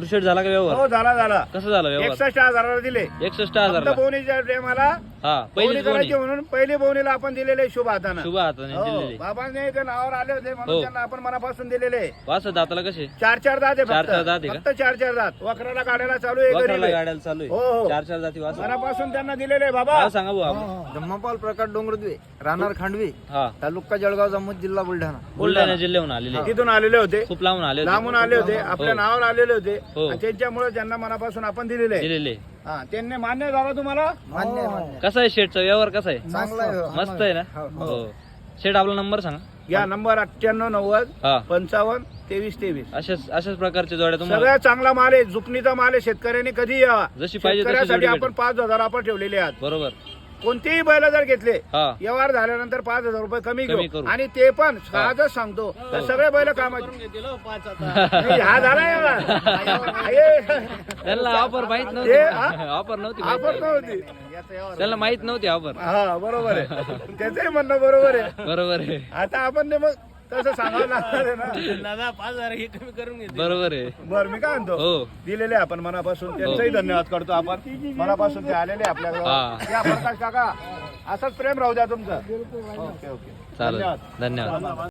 शेट झाला का व्यवहार? हो झाला. कसं झालं व्यवहार? 61,000 दिले. 61,000 बोनीच्या टायमाला हा बोनी पहिली करायची म्हणून पहिली बोनीला आपण दिलेले शुभ हातानं. शुभ हाताने दिलेले. बाबांनी ते नावावर आले होते म्हणून हो. त्यांना आपण मनापासून दिलेले. वास दाताला कसे? 4 दात आहे चार दात आहे का? फक्त 4 दात. वखराला गाड्याला चालू आहे, वखराला गरीब आहे. गाड्याला चालू हो, आहे. हो. 4 जाती वास. मनापासून त्यांना दिलेले बाबा. नाव सांगा भाऊ आपलं. धम्मपाल प्रकाश डोंगरदवे, राहणार खांडवी, हा तालुका जळगाव, जामोद, जिल्हा बुलढाणा. बुलढाणा जिल्ह्याहून आलेले. तिथून आलेले होते, खूप लांबून आले होते. लांबून आले होते, आपल्या नावावर आलेले होते हो. आणि त्यांच्यामुळे त्यांना मनापासून आपण दिलेले. दिलेले. हा, त्यांनी मान्य झालं तुम्हाला. मान्य आहे, मान्य कसा आहे शेटचा व्यवहार? कसा आहे? चांगला आहे. मस्त आहे ना? हो. शेट आपला नंबर सांगा. या नंबर 9890 हा 55 2323. अशाच प्रकारच्या जोड्या तुम्हाला सगळ्यात चांगला माल आहे, जुपणीचा माल आहे. शेतकऱ्यांनी कधी यावा. जशी पाहिजे तशी शेतकऱ्यासाठी जोडी आपण 5,000 आपण ठेवलेले आहात. बरोबर. कोणतेही बैल जर घेतले, हा व्यवहार झाल्यानंतर 5,000 रुपये कमी कमी घेऊ. करू. आणि ते पण सहजच सांगतो तर सगळे बैल कामाचे. नाही, हा झाला व्यवहार. त्यांना ऑफर माहित हे, नव्हती. हा? ऑफर नव्हती आपण माहित. नव्हती. त्यांना माहित नव्हती ऑफर. हा बरोबर आहे, त्याचंही म्हणणं बरोबर आहे. बरोबर आहे. आता आपण ते मग तसं सांगावं लागणार आहे ना. दादा 5,000 हे कमी करून घेते. बरोबर आहे. बरं मी काय म्हणतो, हो दिलेले आपण मनापासून त्यांचाही धन्यवाद करतो आपण. मनापासून ते आलेले आपल्याकडे. हा. या प्रकाश काका असंच प्रेम राहू द्या तुमचं. ओके ओके चालेल. धन्यवाद. धन्यवाद.